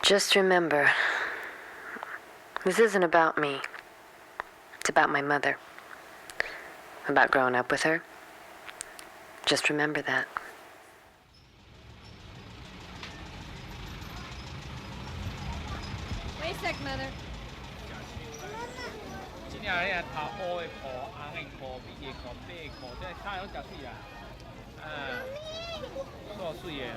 Just remember, this isn't about me. It's about my mother. About growing up with her. Just remember that. Wait a sec, Mother. 今日咧頭開課、硬課、乜嘢課、咩課，即係差咗教書啊！多少嘢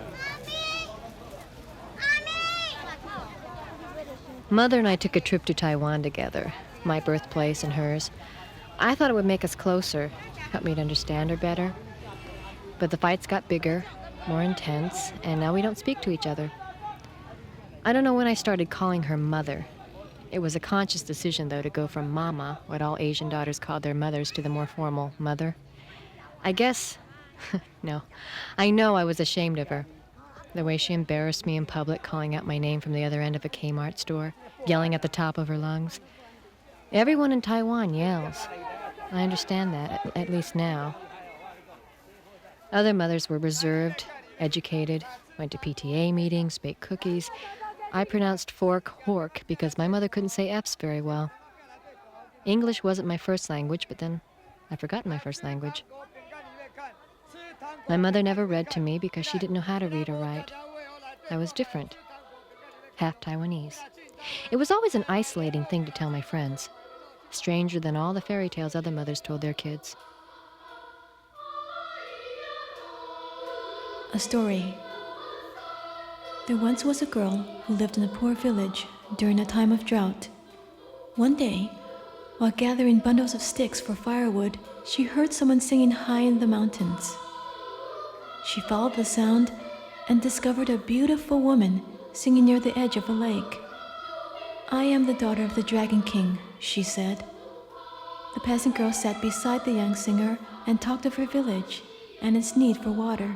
Mother and I took a trip to Taiwan together, my birthplace and hers. I thought it would make us closer, help me to understand her better. But the fights got bigger, more intense, and now we don't speak to each other. I don't know when I started calling her mother. It was a conscious decision, though, to go from mama, what all Asian daughters called their mothers, to the more formal mother. I guess, no, I know I was ashamed of her. The way she embarrassed me in public, calling out my name from the other end of a Kmart store, yelling at the top of her lungs. Everyone in Taiwan yells. I understand that, at least now. Other mothers were reserved, educated, went to PTA meetings, baked cookies. I pronounced fork hork because my mother couldn't say F's very well. English wasn't my first language, but then I'd forgotten my first language. My mother never read to me because she didn't know how to read or write. I was different, half Taiwanese. It was always an isolating thing to tell my friends, stranger than all the fairy tales other mothers told their kids. A story. There once was a girl who lived in a poor village during a time of drought. One day, while gathering bundles of sticks for firewood, she heard someone singing high in the mountains. She followed the sound and discovered a beautiful woman singing near the edge of a lake. "I am the daughter of the Dragon King," she said. The peasant girl sat beside the young singer and talked of her village and its need for water.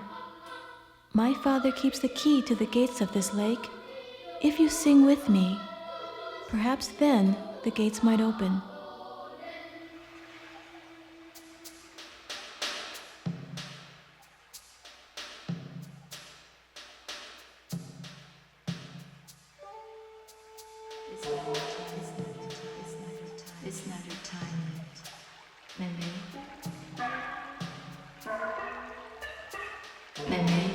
"My father keeps the key to the gates of this lake. If you sing with me, perhaps then the gates might open." It's not your time yet. Mei Mei. Mei Mei.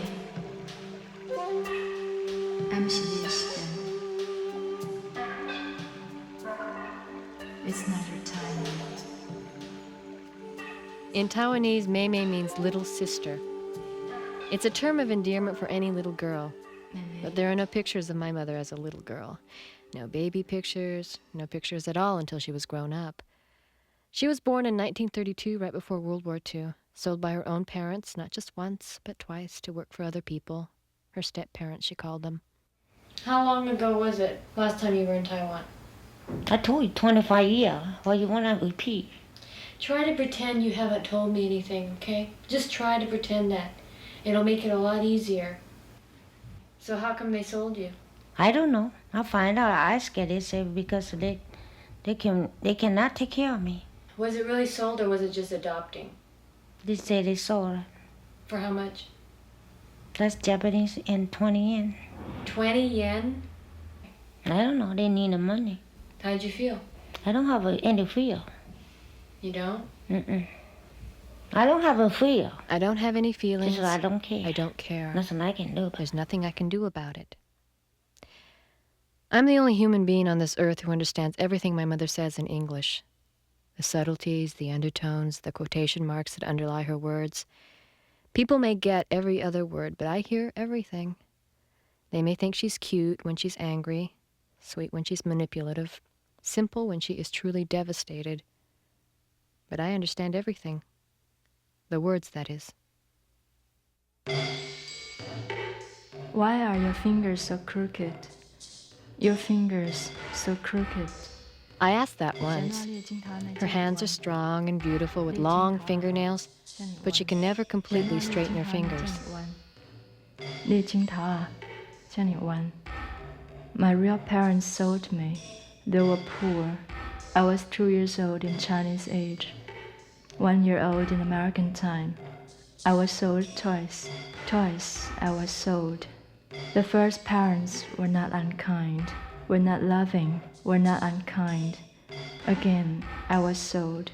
It's not your time yet. In Taiwanese, Mei Mei means little sister. It's a term of endearment for any little girl. But there are no pictures of my mother as a little girl. No baby pictures, no pictures at all until she was grown up. She was born in 1932, right before World War II, sold by her own parents, not just once, but twice, to work for other people. Her step-parents, she called them. How long ago was it, last time you were in Taiwan? I told you 25 years. Why you want to repeat? Try to pretend you haven't told me anything, okay? Just try to pretend that. It'll make it a lot easier. So how come they sold you? I don't know. I'll find out. I asked her. They said because they cannot take care of me. Was it really sold or was it just adopting? They say they sold. For how much? That's Japanese and 20 yen. 20 yen? I don't know. They need the money. How'd you feel? I don't have any fear. You don't? Mm-mm. I don't have a fear. I don't have any feelings. I don't care. I don't care. Nothing I can do. There's nothing I can do about it. I'm the only human being on this earth who understands everything my mother says in English. The subtleties, the undertones, the quotation marks that underlie her words. People may get every other word, but I hear everything. They may think she's cute when she's angry, sweet when she's manipulative, simple when she is truly devastated. But I understand everything. The words, that is. Why are your fingers so crooked? Your fingers so crooked. I asked that once. Her hands are strong and beautiful with long fingernails, but she can never completely straighten her fingers. My real parents sold me. They were poor. I was 2 years old in Chinese age, 1 year old in American time. I was sold twice. Twice I was sold. The first parents were not unkind, were not loving, were not unkind. Again, I was sold.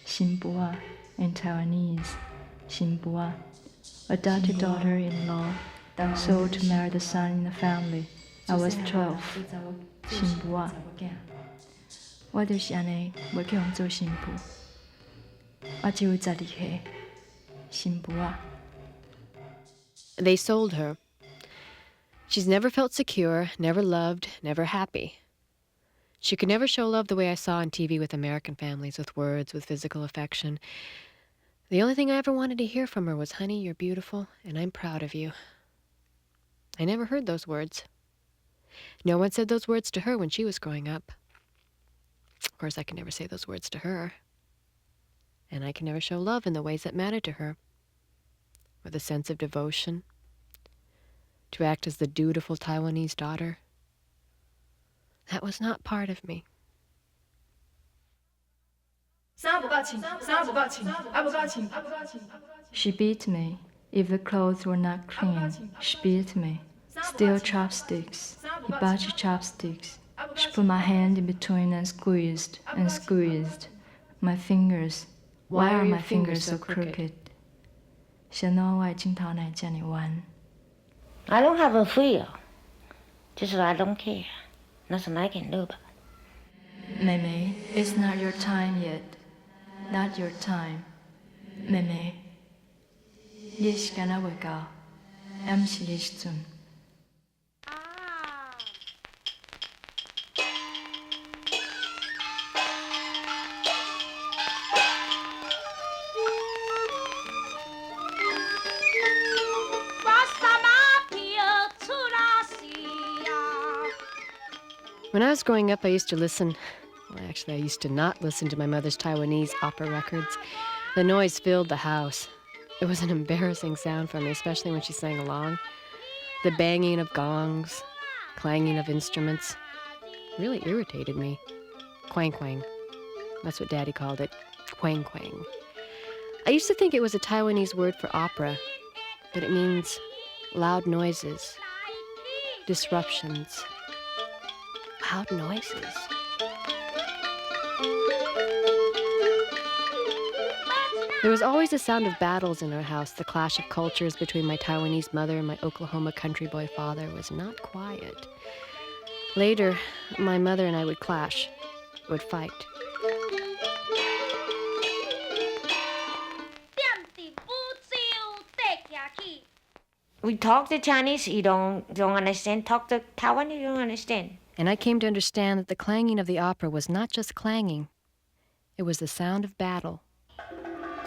Xinbua in Taiwanese, Xinbua, adopted daughter-in-law, sold to marry the son in the family. I was 12. 新婦啊，我就是安尼，袂去互做新妇。我只有12岁，新婦啊。 They sold her. She's never felt secure, never loved, never happy. She could never show love the way I saw on TV with American families, with words, with physical affection. The only thing I ever wanted to hear from her was, "Honey, you're beautiful, and I'm proud of you." I never heard those words. No one said those words to her when she was growing up. Of course, I can never say those words to her. And I can never show love in the ways that mattered to her, with a sense of devotion, to act as the dutiful Taiwanese daughter. That was not part of me. She beat me. If the clothes were not clean, she beat me. Steel chopsticks, hibachi chopsticks. She put my hand in between and squeezed and squeezed. My fingers. Why are my fingers so crooked? 想到我的镜头哪这么弯 I don't have a feel. Just I don't care. Nothing I can do about it. Mei Mei, it's not your time yet. Not your time. Mei Mei, 你的时间还未到，还不是你的时阵。 When I was growing up, I used to listen. Well, actually, I used to not listen to my mother's Taiwanese opera records. The noise filled the house. It was an embarrassing sound for me, especially when she sang along. The banging of gongs, clanging of instruments, really irritated me. Quang quang. That's what Daddy called it. Quang quang. I used to think it was a Taiwanese word for opera, but it means loud noises, disruptions. Loud noises. There was always a sound of battles in our house. The clash of cultures between my Taiwanese mother and my Oklahoma country boy father was not quiet. Later, my mother and I would clash, would fight. We talk the Chinese, you don't understand. Talk the Taiwan, you don't understand. And I came to understand that the clanging of the opera was not just clanging. It was the sound of battle,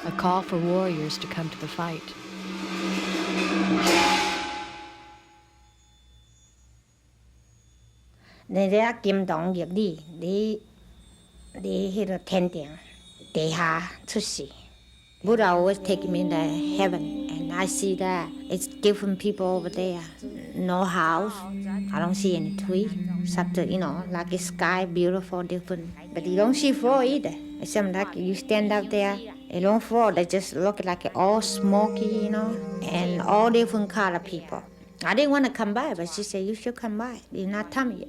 a call for warriors to come to the fight. They are Kim Dong Yip Li. They hit a tenting. They have to see. Buddha always take me to heaven, and I see that it's different people over there. No house. I don't see any tree. Except, like the sky, beautiful, different. But you don't see floor either. It seems like you stand up there, you don't fall. They just look like all smoky, and all different color people. I didn't want to come by, but she said, you should come by. You're not telling me.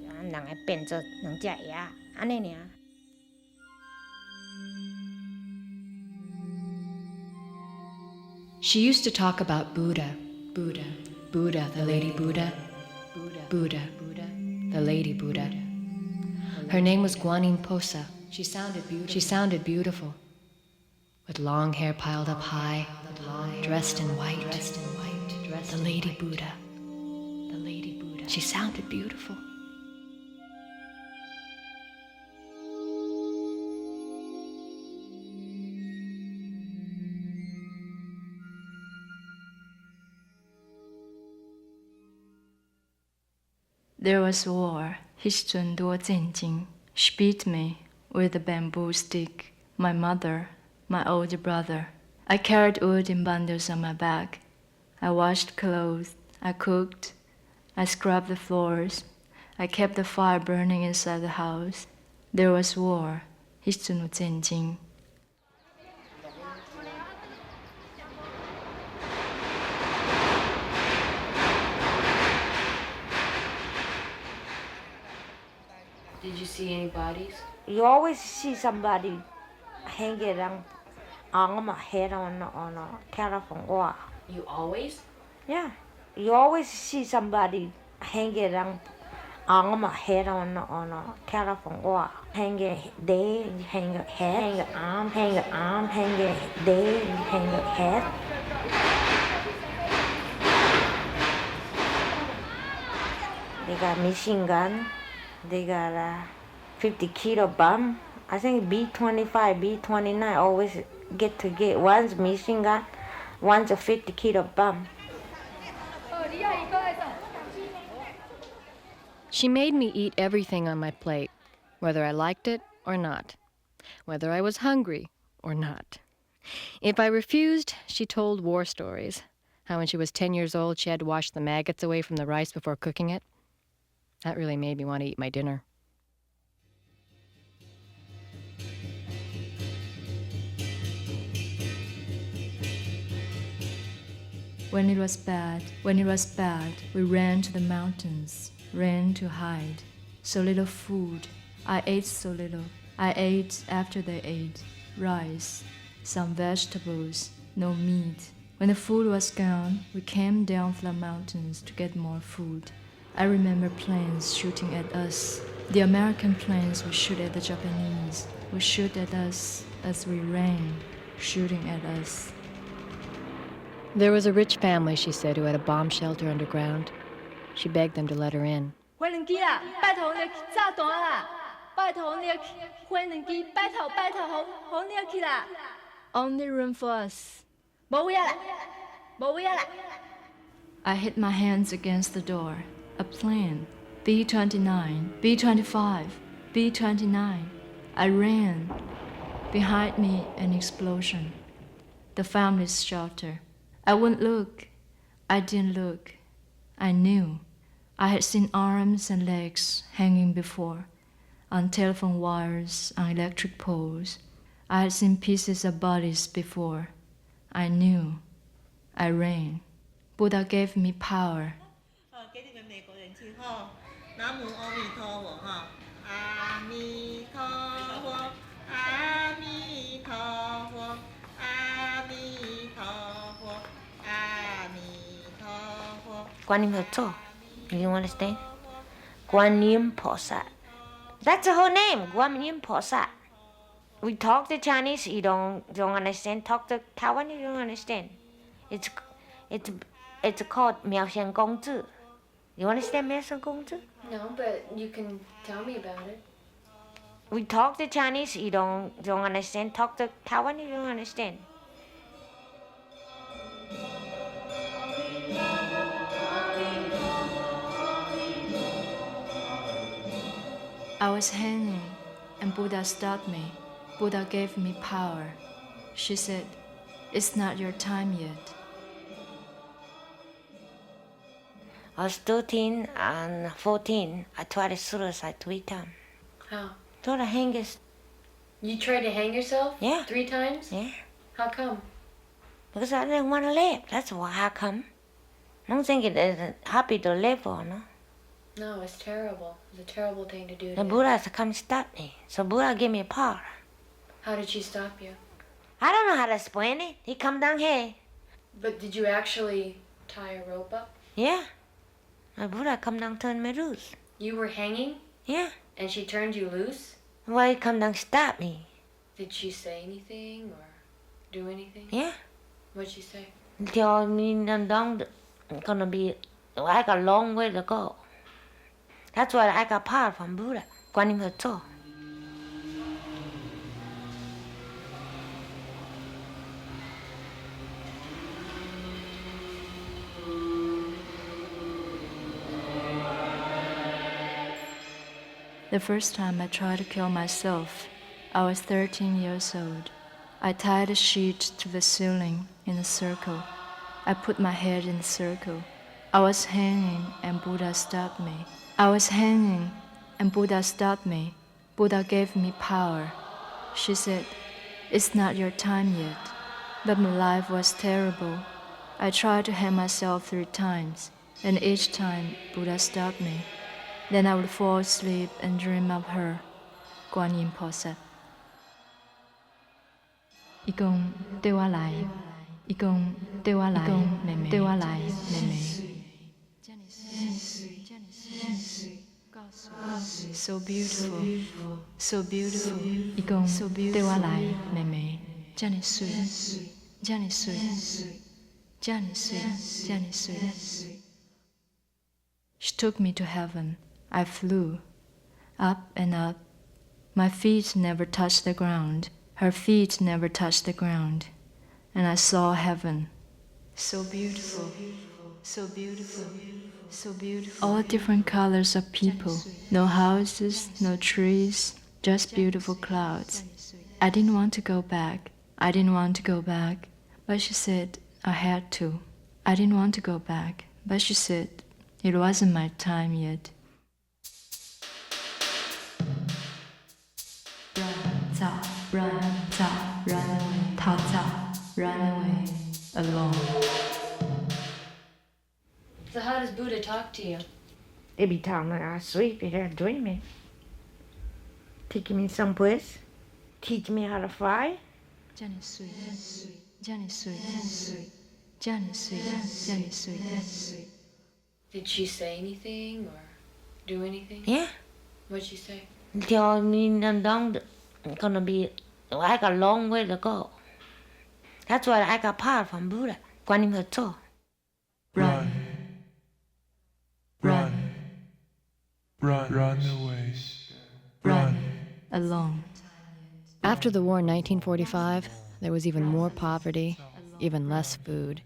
She used to talk about Buddha, Buddha, Buddha, the Lady Buddha, Buddha, Buddha, the Lady Buddha. Her name was Guanyin Posa. She sounded beautiful, with long hair piled up high, dressed in white, the Lady Buddha, the Lady Buddha. She sounded beautiful. There was war. 彼时阵多战争. She beat me with a bamboo stick. My mother, my older brother. I carried wood in bundles on my back. I washed clothes. I cooked. I scrubbed the floors. I kept the fire burning inside the house. There was war. 彼时阵有战争. Did you see any bodies? You always see somebody hanging on arm or head on a telephone wire. You always? Yeah. You always see somebody hanging on arm or head on a telephone wire. Hanging there, hang a head, hang a arm, hang a there, hang a head. They got machine gun. They got a 50 kilo bomb. I think B-25, B-29 always get one's machine gun, one's a 50 kilo bomb. She made me eat everything on my plate, whether I liked it or not, whether I was hungry or not. If I refused, she told war stories, how when she was 10 years old she had to wash the maggots away from the rice before cooking it. That really made me want to eat my dinner. When it was bad, we ran to the mountains, ran to hide. So little food, I ate so little. I ate after they ate, rice, some vegetables, no meat. When the food was gone, we came down from the mountains to get more food. I remember planes shooting at us. The American planes would shoot at the Japanese, would shoot at us as we ran, shooting at us. There was a rich family, she said, who had a bomb shelter underground. She begged them to let her in. Only room for us. I hit my hands against the door. A plane, B-29, B-25, B-29. I ran. Behind me, an explosion. The family's shelter. I wouldn't look. I didn't look. I knew. I had seen arms and legs hanging before, on telephone wires, on electric poles. I had seen pieces of bodies before. I knew. I ran. Buddha gave me power. Guan Yin Ho. You understand? Guan Yin Posat. That's the whole name, Guan Yin Posat. We talk to Chinese, you don't understand. Talk to Taiwan, you don't understand. It's called Miao Xian Gong Zhi. You understand Miao Xian Gong Zhi? No, but you can tell me about it. We talk to Chinese, you don't understand. Talk to Taiwan, you don't understand. I was hanging, and Buddha stopped me. Buddha gave me power. She said, "It's not your time yet." I was 13 and 14. I tried suicide 3 times. How? Tried to hang us. You tried to hang yourself? Yeah. 3 times? Yeah. How come? Because I didn't want to live. That's why. How come? I don't think it's happy to live or no. No, it's terrible. It's a terrible thing to do. The Buddha has to come stop me. So Buddha gave me power. How did she stop you? I don't know how to explain it. He come down here. But did you actually tie a rope up? Yeah. The Buddha come down turn me loose. You were hanging? Yeah. And she turned you loose? Well, he come down stop me. Did she say anything or do anything? Yeah. What'd she say? Tell me I'm gonna be. I got a long way to go. That's why I got power from Buddha. Guan Yin Ho. The first time I tried to kill myself, I was 13 years old. I tied a sheet to the ceiling in a circle. I put my head in the circle. I was hanging and Buddha stopped me. I was hanging and Buddha stopped me. Buddha gave me power. She said, "It's not your time yet." But my life was terrible. I tried to hang myself 3 times, and each time Buddha stopped me. Then I would fall asleep and dream of her, Guan Yin Po said. 一共对我来，一共对我来，妹妹，对我来，妹妹。So beautiful, so beautiful. 一共对我来，妹妹，这样睡，这样睡，这样睡，这样睡。She took me to heaven. I flew, up and up. My feet never touched the ground. Her feet never touched the ground. And I saw heaven. So beautiful, so beautiful, so beautiful. All different colors of people. No houses, no trees, just beautiful clouds. I didn't want to go back. I didn't want to go back. But she said I had to. I didn't want to go back. But she said it wasn't my time yet. Run, run away, 逃走, run away, alone. So how does Buddha talk to you? Every time I sleep, I'm dreaming. Taking me someplace, teach me how to fly. 叫你睡，叫你睡，叫你睡，叫你睡。 Did she say anything or do anything? Yeah. What'd she say? Tell me I'm gonna be, I got a long way to go. That's why I got power from Buddha. Guan Yin Po. Run, run, Run away. run, alone. After the war in 1945, there was even more poverty, even less food.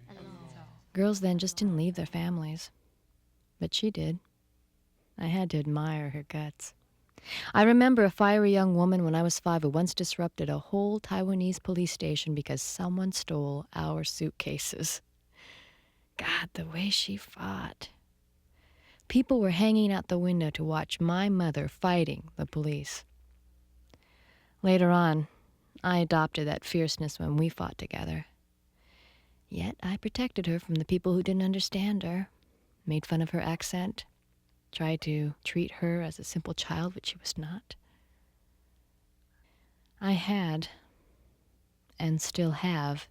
Girls then just didn't leave their families. But she did. I had to admire her guts. I remember a fiery young woman when I was 5 who once disrupted a whole Taiwanese police station because someone stole our suitcases. God, the way she fought. People were hanging out the window to watch my mother fighting the police. Later on, I adopted that fierceness when we fought together. Yet I protected her from the people who didn't understand her, made fun of her accent, tried to treat her as a simple child, which she was not. I had, and still have,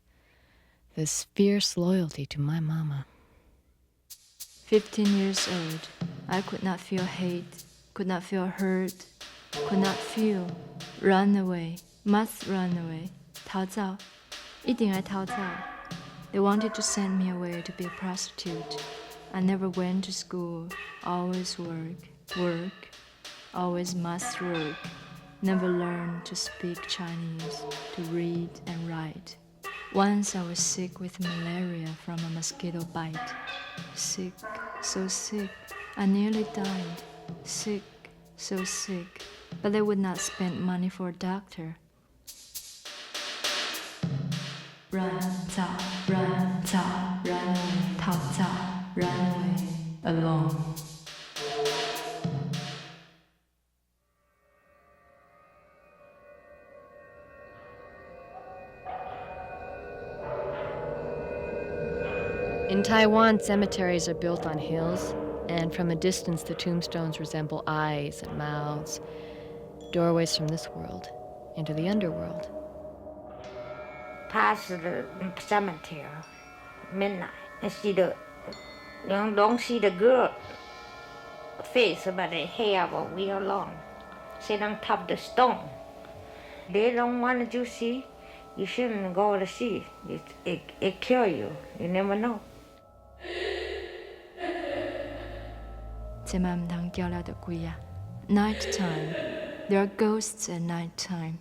this fierce loyalty to my mama. 15 years old, I could not feel hate, could not feel hurt, could not feel. Run away, must run away. 逃走，一定要逃走。They wanted to send me away to be a prostitute. I never went to school, always work, always must work. Never learned to speak Chinese, to read and write. Once I was sick with malaria from a mosquito bite. Sick, so sick, I nearly died. Sick, so sick, but they would not spend money for a doctor. Run, 走, run, 走, run away, 逃走, run away, alone. In Taiwan, cemeteries are built on hills, and from a distance the tombstones resemble eyes and mouths, doorways from this world into the underworld. Past the cemetery, midnight, and see don't see the girl face, but the hair was real long. Sit on top of the stone. They don't want you to see. You shouldn't go to see. It kill you. You never know. 这嘛唔通叫了就鬼啊 Night time. There are ghosts at night time.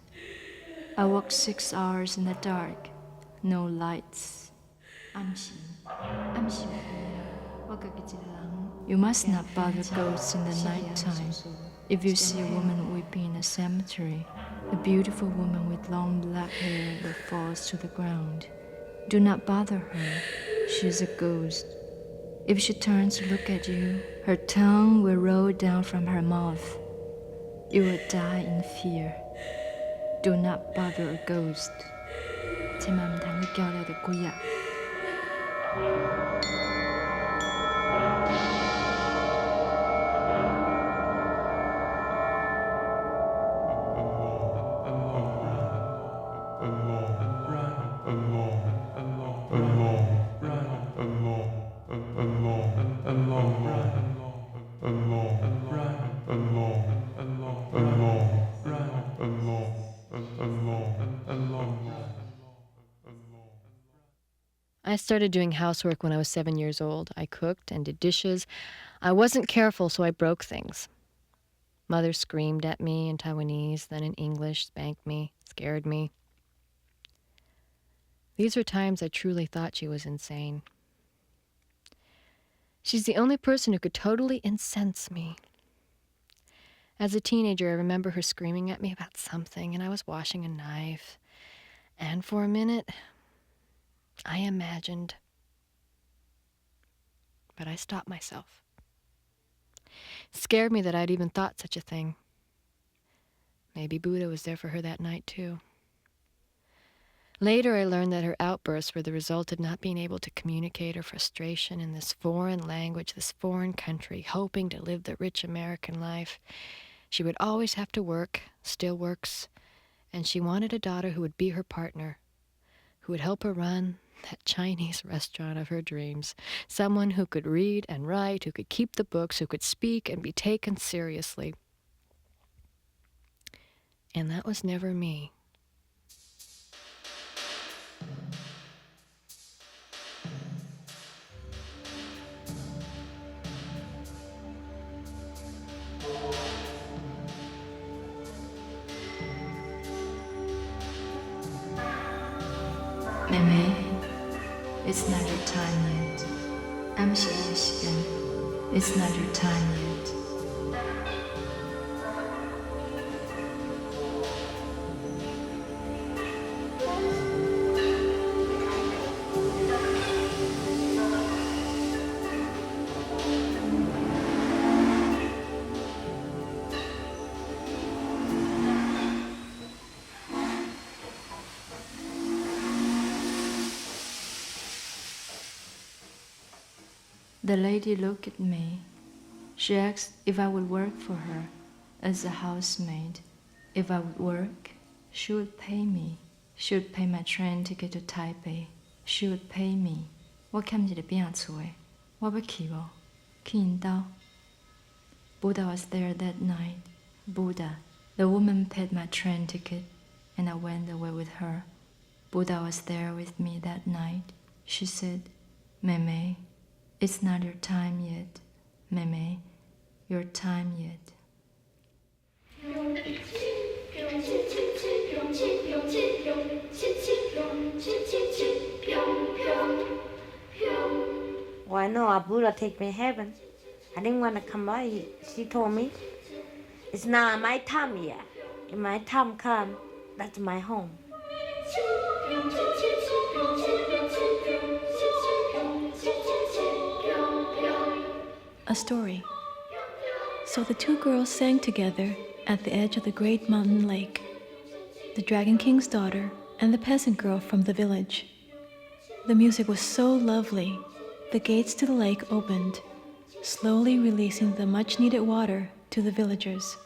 I walked 6 hours in the dark. No lights. You must not bother ghosts in the night time. If you see a woman weeping in a cemetery, a beautiful woman with long black hair that falls to the ground, do not bother her. She is a ghost. If she turns to look at you, her tongue will roll down from her mouth. You will die in fear. Do not bother a ghost. 千萬唔通去叫了就鬼啊 I started doing housework when I was 7 years old. I cooked and did dishes. I wasn't careful, so I broke things. Mother screamed at me in Taiwanese, then in English, spanked me, scared me. These were times I truly thought she was insane. She's the only person who could totally incense me. As a teenager, I remember her screaming at me about something, and I was washing a knife. And for a minute, I imagined. But I stopped myself. It scared me that I'd even thought such a thing. Maybe Buddha was there for her that night, too. Later, I learned that her outbursts were the result of not being able to communicate her frustration in this foreign language, this foreign country, hoping to live the rich American life. She would always have to work, still works, and she wanted a daughter who would be her partner, who would help her run that Chinese restaurant of her dreams, someone who could read and write, who could keep the books, who could speak and be taken seriously. And that was never me. Mei Mei, it's not your time yet. I'm Michigan. It's not your time yet. The lady looked at me. She asked if I would work for her as a housemaid. If I would work, she would pay me. She would pay my train ticket to Taipei. She would pay me. 我欠一个饼厝的，我要去无？去因兜。Buddha was there that night. Buddha. The woman paid my train ticket, and I went away with her. Buddha was there with me that night. She said, Mei Mei, it's not your time yet. Mei Mei, your time yet. Well, I know our Buddha take me to heaven. I didn't want to come by. She told me, it's not my time yet. If my time come, that's my home. A story. So the two girls sang together at the edge of the great mountain lake. The Dragon King's daughter and the peasant girl from the village. The music was so lovely. The gates to the lake opened, slowly releasing the much-needed water to the villagers.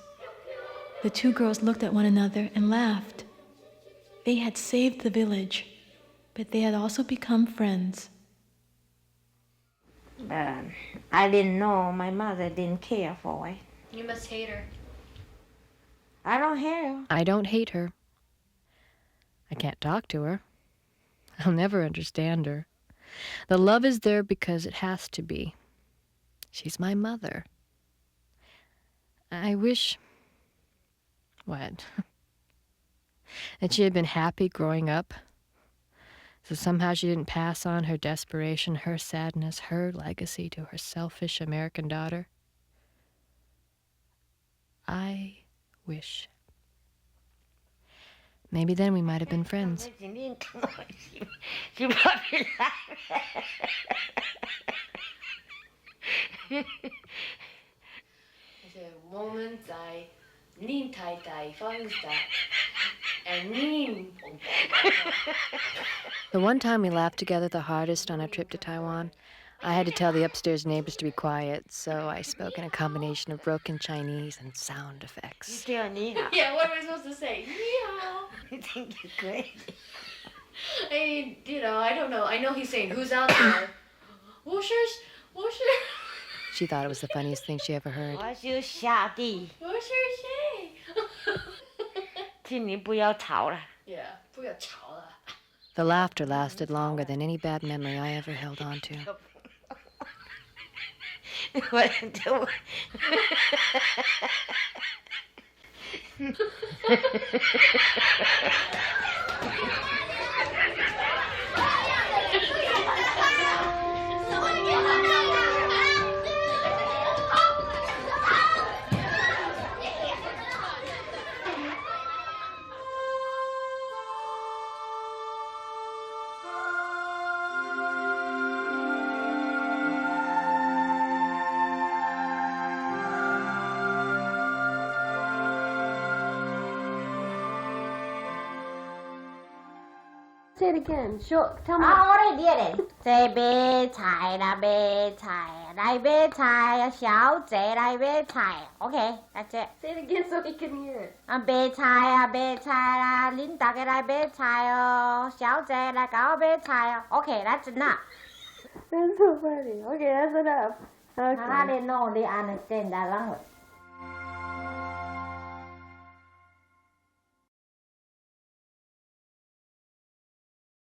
The two girls looked at one another and laughed. They had saved the village, but they had also become friends. But I didn't know. My mother didn't care for it. You must hate her. I don't hate her. I don't hate her. I can't talk to her. I'll never understand her. The love is there because it has to be. She's my mother. I wish... What? That she had been happy growing up. So somehow she didn't pass on her desperation, her sadness, her legacy to her selfish American daughter. I wish. Maybe then we might have been friends. She probably The one time we laughed together the hardest on our trip to Taiwan, I had to tell the upstairs neighbors to be quiet, so I spoke in a combination of broken Chinese and sound effects. Yeah, what am I supposed to say? Yeah. I think you're crazy. I don't know. I know he's saying, who's out there? Washers? She thought it was the funniest thing she ever heard. 我就下地。Washers? 请你不要吵了。 The laughter lasted longer than any bad memory I ever held on to. 我就。Say it again. Show. Tell me. 我来念嘞，这买菜啦，买菜，来买菜啊，小姐来买菜。OK，that's it。 Say it again so we can hear it. 买菜啊，买菜啦，恁大家来买菜哦，小姐来搞买菜哦。OK，that's enough。 That's so funny. Okay, that's enough. Okay. I didn't know they understand that language.